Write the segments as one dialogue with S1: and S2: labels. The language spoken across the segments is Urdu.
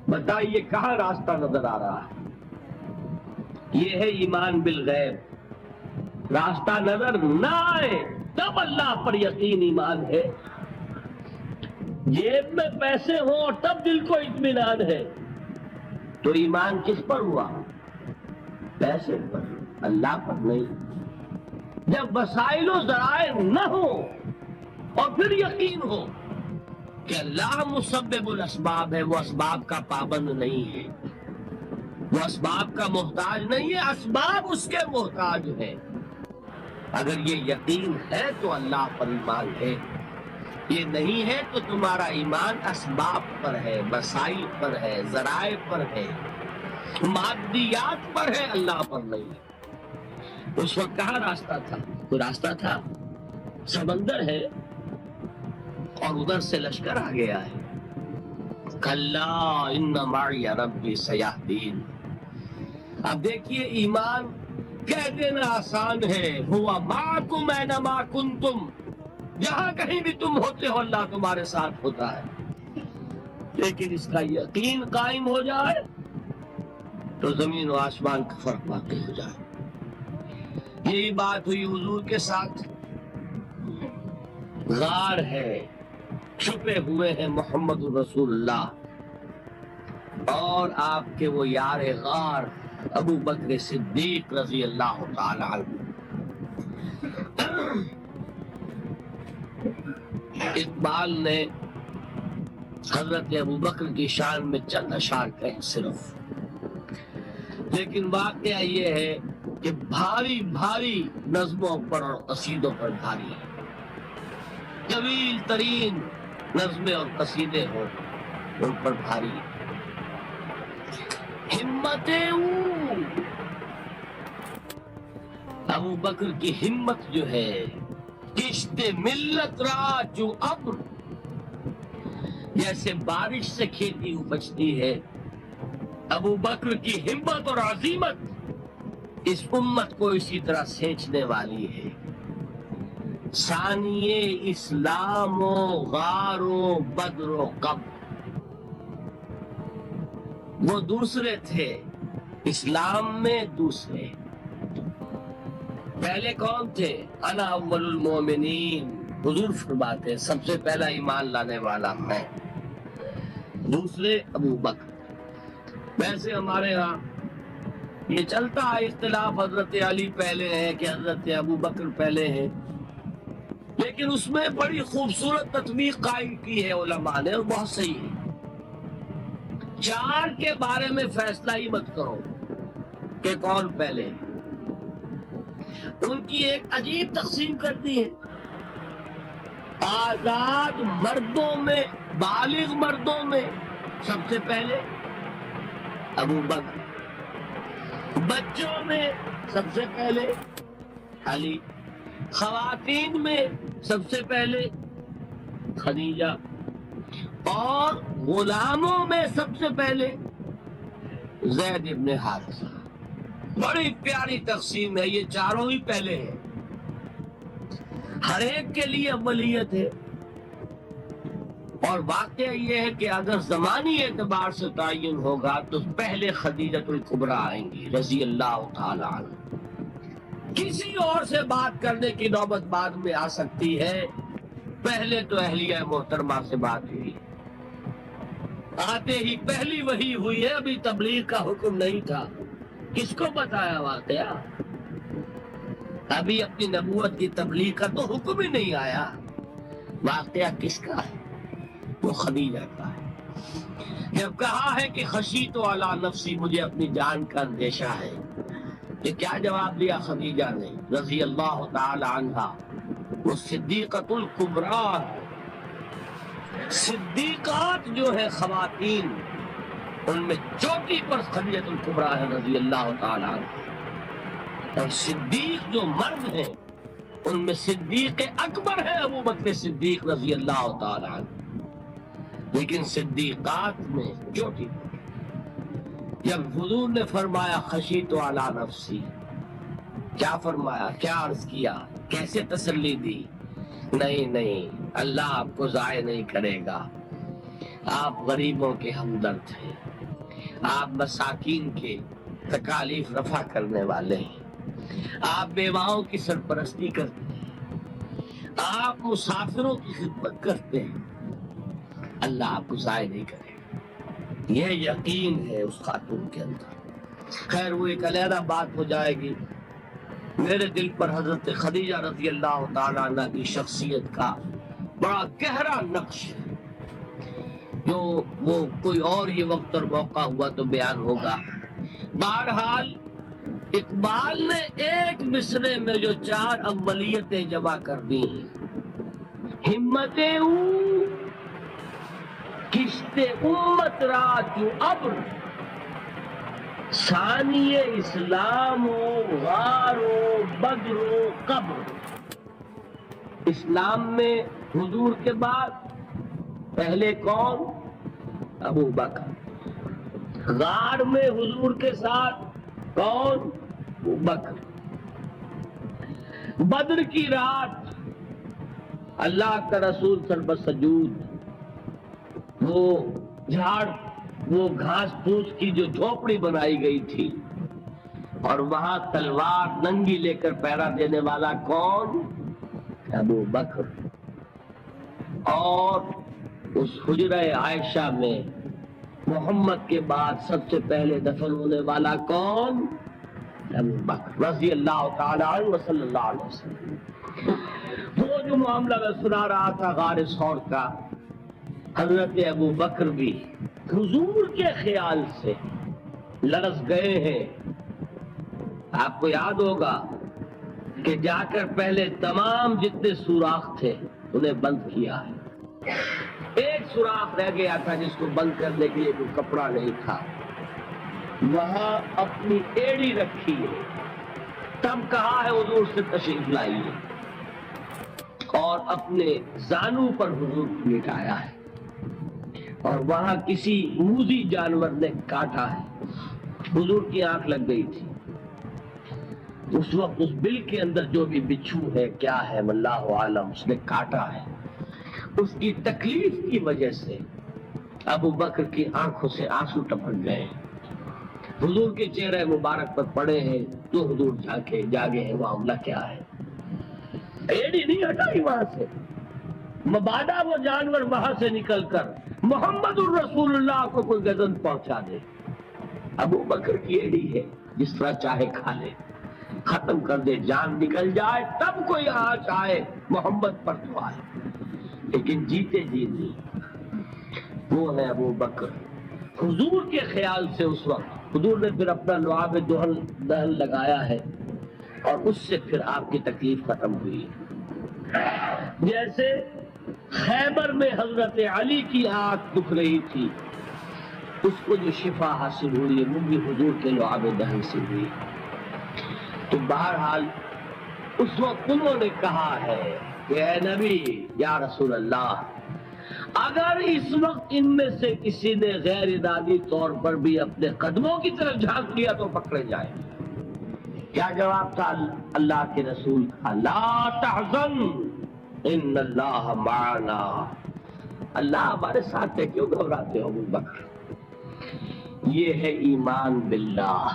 S1: بتائیے کہاں راستہ نظر آ رہا ہے؟ یہ ہے ایمان بالغیب۔ راستہ نظر نہ آئے تب اللہ پر یقین ایمان ہے۔ جیب میں پیسے ہوں اور تب دل کو اطمینان ہے تو ایمان کس پر ہوا؟ پیسے پر، اللہ پر نہیں۔ جب وسائل و ذرائع نہ ہو اور پھر یقین ہو کہ اللہ مسبب الاسباب ہے، وہ اسباب کا پابند نہیں ہے، وہ اسباب کا محتاج نہیں ہے، اسباب اس کے محتاج ہے۔ اگر یہ یقین ہے تو اللہ پر ایمان ہے، یہ نہیں ہے تو تمہارا ایمان اسباب پر ہے، وسائل پر ہے، ذرائع پر ہے، مادیات پر ہے، اللہ پر نہیں ہے۔ اس وقت کہاں راستہ تھا؟ کوئی راستہ تھا؟ سمندر ہے اور ادھر سے لشکر آ گیا ہے۔ کلا ان معی ربی سیہدین۔ اب دیکھیے ایمان کہہ دینا آسان ہے، ہوا معکم اینما کنتم، جہاں کہیں بھی تم ہوتے ہو اللہ تمہارے ساتھ ہوتا ہے، لیکن اس کا یقین قائم ہو جائے تو زمین و آسمان کا فرق واقع ہو جائے۔ یہی بات ہوئی حضور کے ساتھ۔ غار ہے، چھپے ہوئے ہیں محمد رسول اللہ اور آپ کے وہ یار غار ابو بکر صدیق رضی اللہ تعالی عنہ۔ اقبال نے حضرت ابو بکر کی شان میں چند اشعار کہیں صرف، لیکن واقعہ یہ ہے کہ بھاری بھاری نظموں پر اور قصیدوں پر بھاری ہے۔ طویل ترین نظمیں اور قصیدے ہوں ان پر بھاری ہے۔ ہمتیں ابو بکر کی ہمت جو ہے، کشت ملت را جو ابر، جیسے بارش سے کھیتی اپجتی ہے، ابو بکر کی ہمت اور عزیمت اس امت کو اسی طرح سینچنے والی ہے۔ ثانیے اسلام و غار و بدر و قبر، وہ دوسرے تھے، اسلام میں دوسرے۔ پہلے کون تھے؟ انا اول المومنین، حضور فرماتے سب سے پہلا ایمان لانے والا میں، دوسرے ابو بکر۔ ویسے ہمارے ہاں یہ چلتا ہے اختلاف، حضرت علی پہلے ہیں کہ حضرت ابو بکر پہلے ہیں، لیکن اس میں بڑی خوبصورت تطبیق قائم کی ہے علماء نے اور بہت صحیح ہے۔ چار کے بارے میں فیصلہ ہی مت کرو کہ کون پہلے، ان کی ایک عجیب تقسیم کر دی ہے۔ آزاد مردوں میں، بالغ مردوں میں سب سے پہلے ابو بکر، بچوں میں سب سے پہلے علی، خواتین میں سب سے پہلے خدیجہ، اور غلاموں میں سب سے پہلے زید ابن حارثہ۔ بڑی پیاری تقسیم ہے، یہ چاروں ہی پہلے ہیں، ہر ایک کے لیے اولیت ہے۔ اور واقعہ یہ ہے کہ اگر زمانی اعتبار سے تعین ہوگا تو پہلے خدیجۃ الکبریٰ آئیں گی رضی اللہ تعالی عنہ۔ کسی اور سے بات کرنے کی نوبت بعد میں آ سکتی ہے، پہلے تو اہلیہ محترمہ سے بات ہوئی، آتے ہی پہلی وحی ہوئی ہے، ابھی تبلیغ کا حکم نہیں تھا۔ کس کو بتایا واقعہ؟ ابھی اپنی نبوت کی تبلیغ کا تو حکم ہی نہیں آیا۔ واقعہ کس کا ہے؟ وہ خدیجہ کا ہے۔ جب کہا ہے کہ خشیت علی نفسی، مجھے اپنی جان کا اندیشہ ہے، کہ کیا جواب دیا خدیجہ نے رضی اللہ تعالی عنہا؟ وہ صدیقۃ الکبریٰ، صدیقات جو ہے خواتین، ان میں چوٹی پر خدیجۃ الکبریٰ ہے رضی اللہ تعالی عنہ، اور صدیق جو مرد ہیں ان میں صدیق اکبر ہے ابو بکر صدیق رضی اللہ تعالی عنہ، لیکن صدیقات میں چوٹی پر۔ جب حضور نے فرمایا خشیت علی نفسی، کیا فرمایا، کیا عرض کیا، کیسے تسلی دی؟ نہیں نہیں، اللہ آپ کو ضائع نہیں کرے گا، آپ غریبوں کے ہمدرد ہیں، آپ مساکین کے تکالیف رفع کرنے والے ہیں، آپ بیواؤں کی سرپرستی کرتے ہیں، آپ مسافروں کی خدمت کرتے ہیں، اللہ آپ کو ضائع نہیں کرے گا، یہ یقین ہے اس خاتون کے اندر۔ خیر وہ ایک علیحدہ بات ہو جائے گی۔ میرے دل پر حضرت خدیجہ رضی اللہ تعالیٰ عنہ کی شخصیت کا بڑا گہرا نقش ہے، جو وہ کوئی اور ہی وقت اور موقع ہوا تو بیان ہوگا۔ بہرحال اقبال نے ایک مصرے میں جو 4 اولیتیں جمع کر دی ہیں، ہمتیں او کشت امت را جو ابر، ثانی اسلام و غار و بدر و قبر۔ اسلام میں حضور کے بعد پہلے کون؟ ابو بکر۔ غار میں حضور کے ساتھ کون؟ ابو بکر۔ بدر کی رات اللہ کا رسول سربسجود وہ جھاڑ وہ گھاس پھوس کی جو جھوپڑی بنائی گئی تھی، اور وہاں تلوار ننگی لے کر پہرا دینے والا کون؟ ابو بکر۔ اور اس حجرہ عائشہ میں محمد کے بعد سب سے پہلے دفن ہونے والا کون؟ ابو بکر رضی اللہ تعالی عنہ صلی اللہ علیہ وسلم۔ وہ جو معاملہ میں سنا رہا تھا غار ثور کا، حضرت ابو بکر بھی حضور کے خیال سے لرز گئے ہیں۔ آپ کو یاد ہوگا کہ جا کر پہلے تمام جتنے سوراخ تھے انہیں بند کیا ہے، ایک سوراخ رہ گیا تھا جس کو بند کرنے کے لیے کوئی کپڑا نہیں تھا، وہاں اپنی ایڑی رکھی ہے، تب کہا ہے حضور سے تشریف لائیے، اور اپنے زانو پر حضور کو لٹایا ہے، اور وہاں کسی موذی جانور نے کاٹا ہے، حضور کی آنکھ لگ گئی تھی، اس وقت اس بل کے اندر جو بھی بچھو ہے کیا ہے واللہ عالم، اس نے کاٹا ہے، اس کی تکلیف کی وجہ سے ابو بکر کی آنکھوں سے آنسو ٹپک گئے، حضور کے چہرے مبارک پر پڑے ہیں، تو حضور جاگے ہیں، معاملہ کیا ہے؟ ایڑی نہیں ہٹائی وہاں سے، مبادا وہ جانور وہاں سے نکل کر محمد الرسول اللہ کو کوئی گزن پہنچا دے، ابو بکر کی ایڑی ہے، جس طرح چاہے کھا لے، ختم کر دے، جان نکل جائے تب کوئی آنچ آئے محمد پر تو آئے، لیکن جیتے جی نہیں۔ وہ ہے ابو بکر حضور کے خیال سے۔ اس وقت حضور نے پھر اپنا لعاب دہن لگایا ہے، اور اس سے پھر آپ کی تکلیف ختم ہوئی۔ جیسے خیبر میں حضرت علی کی آنکھ دکھ رہی تھی، اس کو جو شفا حاصل ہوئی وہ بھی حضور کے لعاب دہن سے ہوئی۔ تو بہرحال اس وقت انہوں نے کہا ہے کہ اے نبی یا رسول اللہ، اگر اس وقت ان میں سے کسی نے غیر ارادی طور پر بھی اپنے قدموں کی طرف جھانک لیا تو پکڑے جائیں۔ کیا جواب تھا اللہ کے رسول کا؟ لا تحزن ان اللہ معنا، اللہ ہمارے ساتھ ہے، کیوں گھبراتے ہو ابو بکر؟ یہ ہے ایمان باللہ،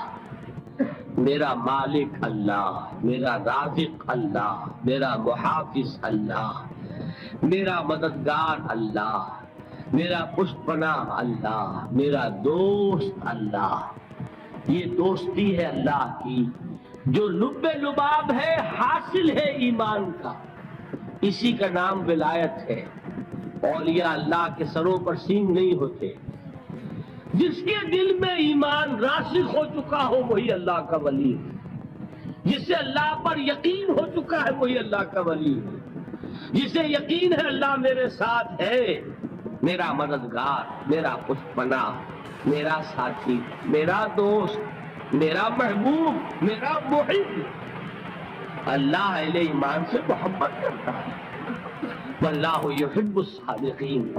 S1: میرا مالک اللہ، میرا رازق اللہ، میرا محافظ اللہ، میرا مددگار اللہ، میرا پشت پناہ اللہ، میرا دوست اللہ۔ یہ دوستی ہے اللہ کی جو لب لباب ہے، حاصل ہے ایمان کا، اسی کا نام ولایت ہے۔ اولیاء اللہ کے سروں پر سینگ نہیں ہوتے، جس کے دل میں ایمان راسخ ہو چکا ہو وہی اللہ کا ولی ہے، جسے اللہ پر یقین ہو چکا ہے وہی اللہ کا ولی ہے، جسے یقین ہے اللہ میرے ساتھ ہے، میرا مددگار، میرا پشت پناہ، میرا ساتھی، میرا دوست، میرا محبوب، میرا محب۔ اللہ اہل ایمان سے محبت کرتا ہے، واللہ یحب الصادقین،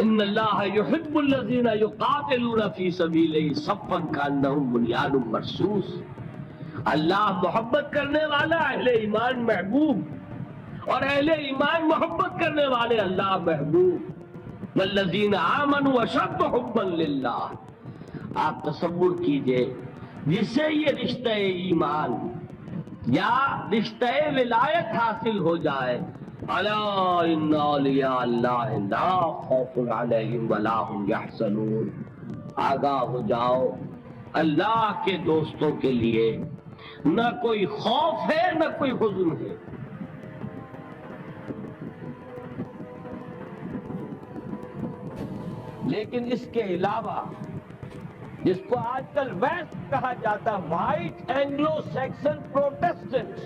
S1: ان اللہ یحب الذین یقاتلون فی سبیلہ صفا کانہم بنیان مرصوص۔ اللہ محبت کرنے والا، اہل ایمان محبوب، اور اہل ایمان محبت کرنے والے اللہ محبوب۔ والذین آمنوا اشد حبا للہ. آپ تصور کیجئے جس سے یہ رشتہ ایمان یا رشتہ ولایت حاصل ہو جائے، الا ان اولیاء اللہ لا خوف علیہم ولا هم یحزنون، آگاہ ہو جاؤ اللہ کے دوستوں کے لیے نہ کوئی خوف ہے نہ کوئی حزن ہے. لیکن اس کے علاوہ جس کو آج کل ویسٹ کہا جاتا، وائٹ اینگلو سیکسن پروٹیسٹنٹس،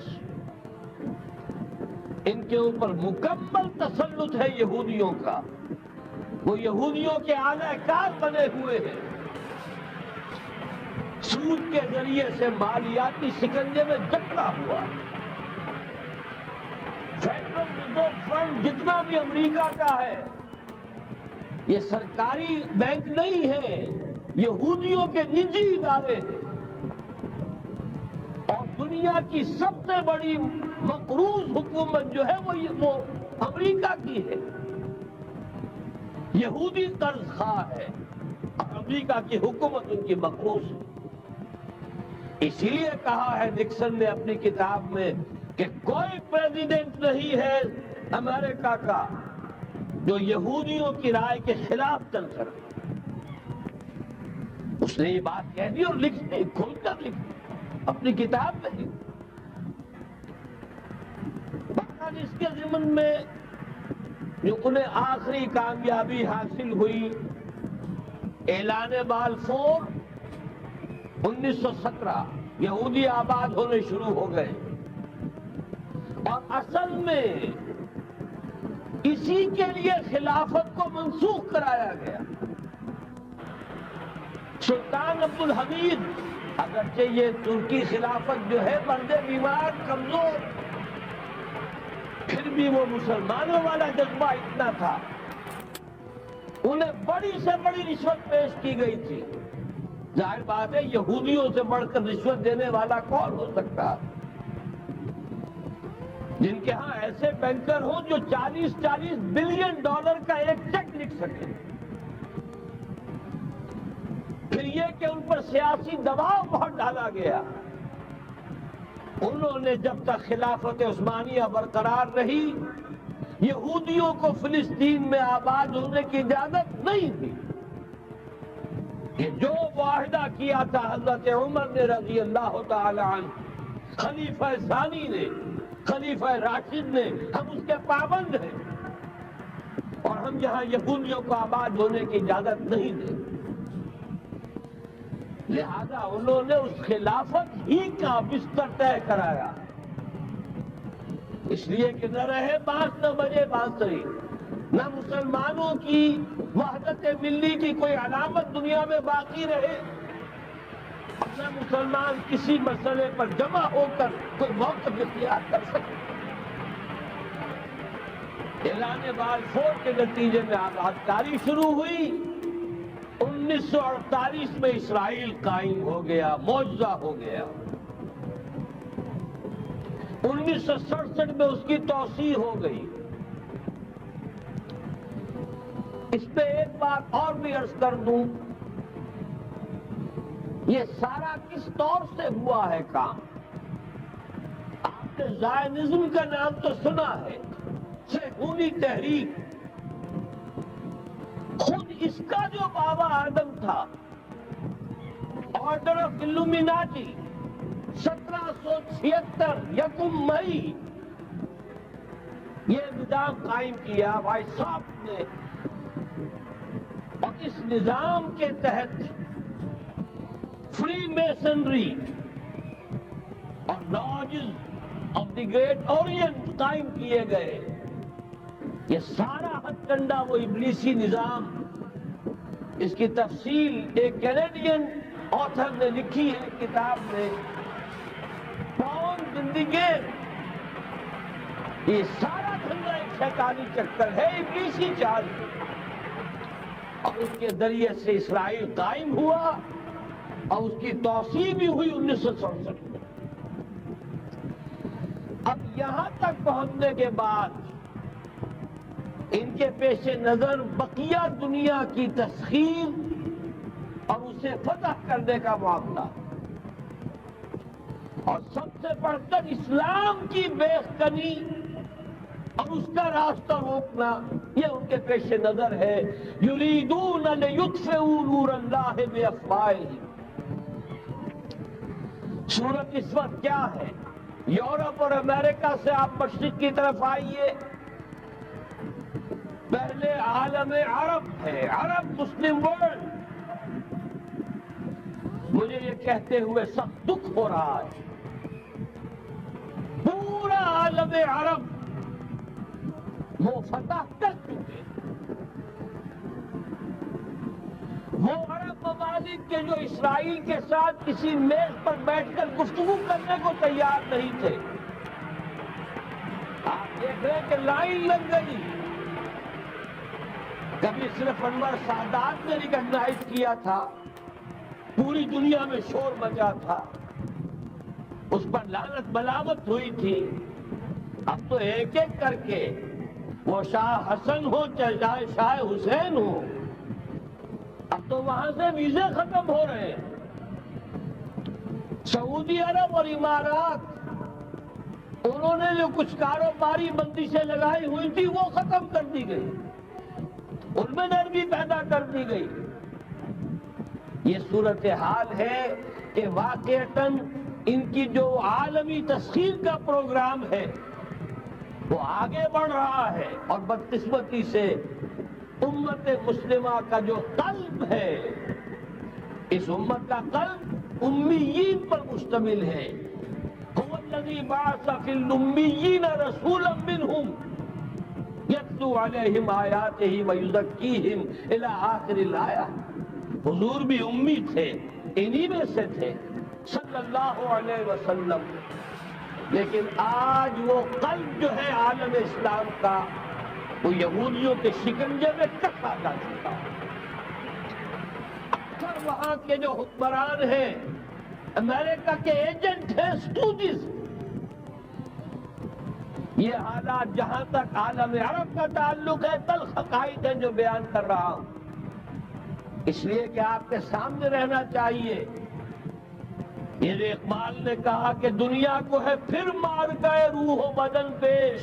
S1: ان کے اوپر مکمل تسلط ہے یہودیوں کا. وہ یہودیوں کے اعلی کار بنے ہوئے ہیں، سود کے ذریعے سے مالیاتی شکنجے میں جکڑا ہوا. فیڈرل ریزرو فنڈ جتنا بھی امریکہ کا ہے یہ سرکاری بینک نہیں ہے، یہودیوں کے نجی ادارے ہیں. اور دنیا کی سب سے بڑی مقروض حکومت جو ہے وہ امریکہ کی ہے، یہودی قرض خواہ ہے، اور امریکہ کی حکومت ان کی مقروض ہے. اسی لیے کہا ہے نکسن نے اپنی کتاب میں کہ کوئی پریزیڈنٹ نہیں ہے امریکہ کا جو یہودیوں کی رائے کے خلاف چل سکے. اس نے یہ بات کہہ دی اور لکھ دی، کھل کر لکھ دی اپنی کتاب میں. بعد اس کے ضمن میں جو انہیں آخری کامیابی حاصل ہوئی، اعلان بلفور 1917، یہودی آباد ہونے شروع ہو گئے. اور اصل میں اسی کے لیے خلافت کو منسوخ کرایا گیا. سلطان عبدالحمید، اگرچہ یہ ترکی خلافت جو ہے بندے بیمار کمزور، پھر بھی وہ مسلمانوں والا جذبہ اتنا تھا، انہیں بڑی سے بڑی رشوت پیش کی گئی تھی. ظاہر بات ہے یہودیوں سے بڑھ کر رشوت دینے والا کون ہو سکتا، جن کے ہاں ایسے بینکر ہوں جو 40 بلین ڈالر کا ایک چیک لکھ سکیں. پھر یہ کہ ان پر سیاسی دباؤ بہت ڈالا گیا. انہوں نے جب تک خلافت عثمانیہ برقرار رہی، یہودیوں کو فلسطین میں آباد ہونے کی اجازت نہیں تھی. کہ جو معاہدہ کیا تھا حضرت عمر نے رضی اللہ تعالی عنہ، خلیفہ ثانی نے، خلیفہ راشد نے، ہم اس کے پابند ہیں اور ہم یہاں یہودیوں کو آباد ہونے کی اجازت نہیں دیں. لہذا انہوں نے اس خلافت ہی کا بستر طے کرایا. اس لیے کہ نہ رہے بانس نہ بجے بانسری، نہ مسلمانوں کی وحدت ملی کی کوئی علامت دنیا میں باقی رہے، نہ مسلمان کسی مسئلے پر جمع ہو کر کوئی موقف اختیار کر سکے. اعلان بلفور کے نتیجے میں آباد کاری شروع ہوئی. 1948 میں اسرائیل قائم ہو گیا، معجزہ ہو گیا. 1967 میں اس کی توسیع ہو گئی. اس پہ ایک بات اور بھی عرض کر دوں، یہ سارا کس طور سے ہوا ہے کام؟ آپ نے زائنزم کا نام تو سنا ہے، صہیونی تحریک. خود اس کا جو بابا آدم تھا، آرڈر آف الومیناٹی، 1776 یکم مئی یہ نظام قائم کیا وائساپ نے. اور اس نظام کے تحت فری میسنری اور lodges of the great Orient قائم کیے گئے. یہ سارا ہتھ کنڈا وہ ابلیسی نظام، اس کی تفصیل ایک کینیڈین آتھر نے لکھی ہے کتاب میں، پاؤن زندگی. یہ سارا دھندا ایک شیطانی چکر ہے، ابلیسی چال، اور اس کے ذریعے سے اسرائیل قائم ہوا اور اس کی توسیع بھی ہوئی 1967 میں. اب یہاں تک پہنچنے کے بعد ان کے پیش نظر بقیہ دنیا کی تسخیر اور اسے فتح کرنے کا معاملہ، اور سب سے بڑھ کر اسلام کی بیخکنی اور اس کا راستہ روکنا، یہ ان کے پیش نظر ہے۔ یریدون لیطفئوا نور اللہ بافواہہم۔ صورت اس وقت کیا ہے؟ یورپ اور امریکہ سے آپ مشرق کی طرف آئیے، پہلے عالم عرب ہے، عرب مسلم ورلڈ۔ مجھے یہ کہتے ہوئے سخت دکھ ہو رہا ہے، پورا عالم عرب وہ فتح کر چکے، وہ عرب ممالک کے جو اسرائیل کے ساتھ کسی میز پر بیٹھ کر گفتگو کرنے کو تیار نہیں تھے، آپ دیکھ رہے ہیں کہ لائن لگ گئی۔ کبھی صرف انور سادات نے ریکگنائز کیا تھا، پوری دنیا میں شور مچا تھا، اس پر لعنت ملامت ہوئی تھی۔ اب تو ایک ایک کر کے، وہ شاہ حسن ہو چاہے شاہ حسین ہو، اب تو وہاں سے ویزے ختم ہو رہے ہیں۔ سعودی عرب اور امارات، انہوں نے جو کچھ کاروباری بندشیں لگائی ہوئی تھی وہ ختم کر دی گئی، ان میں نرمی پیدا کر دی گئی۔ یہ صورتحال ہے کہ واقعتاً ان کی جو عالمی تسخیر کا پروگرام ہے وہ آگے بڑھ رہا ہے، اور بدقسمتی سے امت مسلمہ کا جو قلب ہے، اس امت کا قلب امیین پر مشتمل ہے۔ هو الذی بعث فی الامیین رسولا منہم یتلو علیہم آیاتہ ویزکیہم الی آخر الآیہ۔ حضور بھی امی تھے، انہی میں سے تھے صلی اللہ علیہ وسلم، لیکن آج وہ قلب جو ہے عالم اسلام کا، وہ یہودیوں کے شکنجے میں کسا جا چکا ہے۔ اکثر وہاں کے جو حکمران ہیں، امریکہ کے ایجنٹ ہیں، اسٹوڈنٹس۔ یہ حالات جہاں تک عالم عرب کا تعلق ہے، تلخ حقائق ہیں جو بیان کر رہا ہوں، اس لیے کہ آپ کے سامنے رہنا چاہیے۔ یہ اقبال نے کہا کہ دنیا کو ہے پھر مار گئے روح و بدن پیش،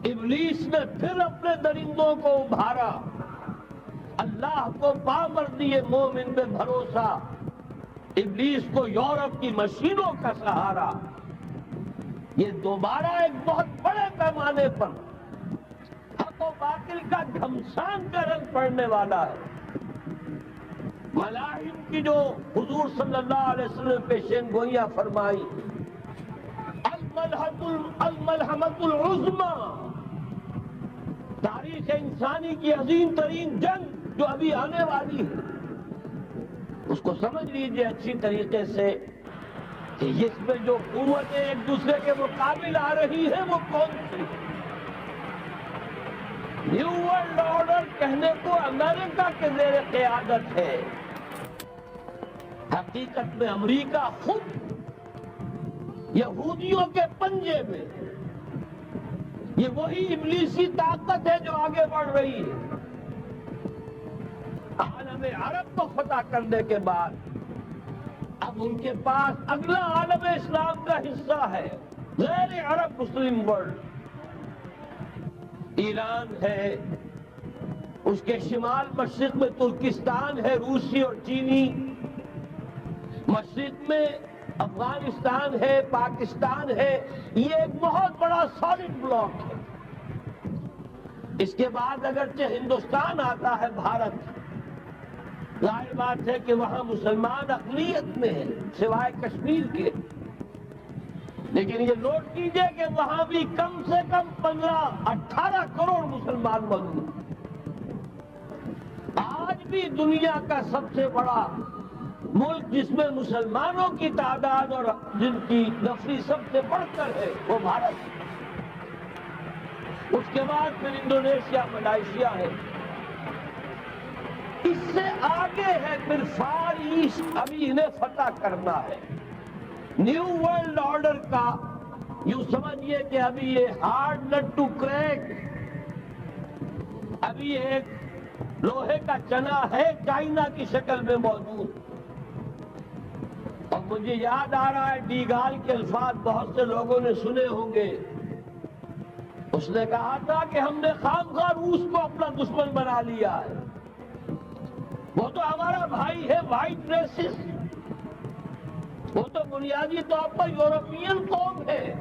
S1: ابلیس نے پھر اپنے درندوں کو ابھارا، اللہ کو پامر دیے مومن میں بھروسہ، ابلیس کو یورپ کی مشینوں کا سہارا۔ یہ دوبارہ ایک بہت بڑے پیمانے پر حق و باطل کا گھمسان کا رنگ پڑنے والا ہے۔ ملاحم کی جو حضور صلی اللہ علیہ وسلم پیشین گوئیاں فرمائی، الملحمۃ العظمی، تاریخ انسانی کی عظیم ترین جنگ جو ابھی آنے والی ہے، اس کو سمجھ لیجئے اچھی طریقے سے کہ اس میں جو قوتیں ایک دوسرے کے مقابل آ رہی ہیں وہ کون سی؟ نیو ورلڈ آرڈر کہنے کو امریکہ کے زیر قیادت ہے، حقیقت میں امریکہ خود یہودیوں کے پنجے میں، یہ وہی ابلیسی طاقت ہے جو آگے بڑھ رہی ہے۔ عالم عرب کو فتح کرنے کے بعد اب ان کے پاس اگلا عالم اسلام کا حصہ ہے، غیر عرب مسلم ورلڈ۔ ایران ہے، اس کے شمال مشرق میں ترکستان ہے، روسی اور چینی، مشرق میں افغانستان ہے، پاکستان ہے، یہ ایک بہت بڑا سالڈ بلاک ہے۔ اس کے بعد اگرچہ ہندوستان آتا ہے، بھارت، ظاہر بات ہے کہ وہاں مسلمان اقلیت میں ہیں سوائے کشمیر کے، لیکن یہ نوٹ کیجئے کہ وہاں بھی کم سے کم 15-18 کروڑ مسلمان موجود ہیں۔ آج بھی دنیا کا سب سے بڑا ملک جس میں مسلمانوں کی تعداد اور جن کی نفری سب سے بڑھ کر ہے وہ بھارت ہے۔ اس کے بعد پھر انڈونیشیا، ملائیشیا ہے، اس سے آگے ہے پھر فار ایسٹ، ابھی انہیں فتح کرنا ہے۔ نیو ورلڈ آرڈر کا یوں سمجھیے کہ ابھی یہ ہارڈ نٹ ٹو کریک، ابھی ایک لوہے کا چنا ہے چائنا کی شکل میں موجود، اور مجھے یاد آ رہا ہے ڈیگال کے الفاظ بہت سے لوگوں نے سنے ہوں گے. اس نے کہا تھا کہ ہم نے خامخواہ روس کو اپنا دشمن بنا لیا ہے، وہ تو ہمارا بھائی ہے وائٹ ریسس، وہ تو بنیادی طور پر یورپین قوم ہے.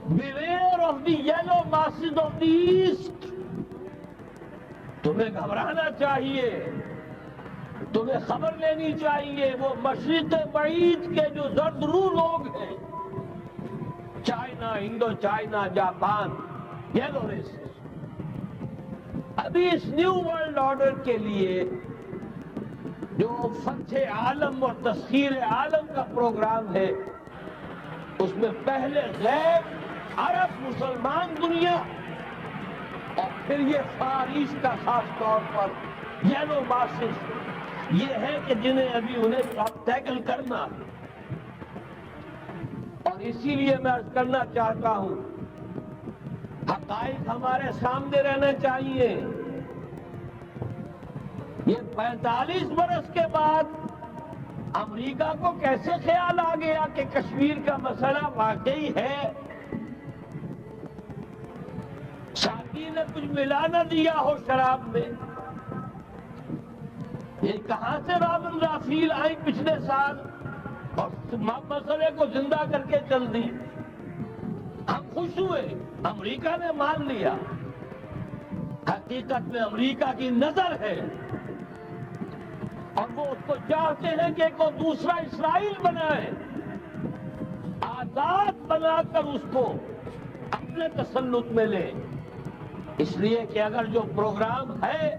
S1: Beware of the yellow masses of the east, تمہیں گھبرانا چاہیے، تمہیں خبر لینی چاہیے. وہ مشرق بعید کے جو زرد رو لوگ ہیں، China, Indochina, Japan, yellow races, ابھی اس نیو ورلڈ آرڈر کے لیے جو فتح عالم اور تسخیر عالم کا پروگرام ہے، اس میں پہلے غیر عرب مسلمان دنیا، اور پھر یہ فار ایسٹ کا خاص طور پر یلو ماسز، یہ ہے کہ جنہیں ابھی انہیں ٹیکل کرنا ہے. اور اسی لیے میں عرض کرنا چاہتا ہوں، حقائق ہمارے سامنے رہنا چاہیے. یہ 45 برس کے بعد امریکہ کو کیسے خیال آ گیا کہ کشمیر کا مسئلہ واقعی ہے، ساتھی نے کچھ ملا نہ دیا ہو شراب میں. یہ کہاں سے رابن رافیل آئی پچھلے سال اور مسئلے کو زندہ کر کے چل دی. ہم خوش ہوئے، امریکہ نے مان لیا. حقیقت میں امریکہ کی نظر ہے، اور وہ اس کو چاہتے ہیں کہ کوئی دوسرا اسرائیل بنائے، آزاد بنا کر اس کو اپنے تسلط میں لے. اس لیے کہ اگر جو پروگرام ہے،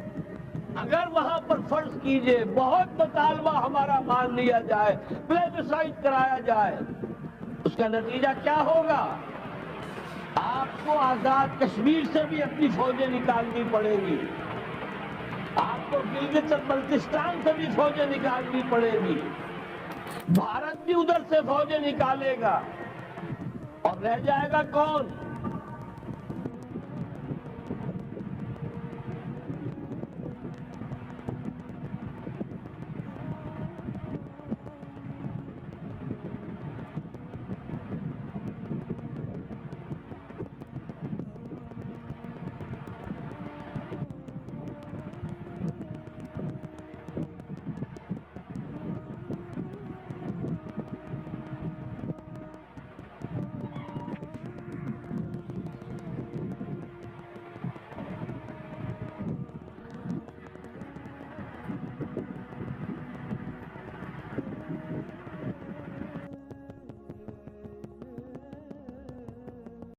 S1: اگر وہاں پر فرض کیجئے بہت مطالبہ ہمارا مان لیا جائے، پلیبسائٹ کرایا جائے، اس کا نتیجہ کیا ہوگا؟ آپ کو آزاد کشمیر سے بھی اپنی فوجیں نکالنی پڑے گی، آپ کو گلگت اور بلتستان سے بھی فوجیں نکالنی پڑے گی، بھارت بھی ادھر سے فوجیں نکالے گا، اور رہ جائے گا کون؟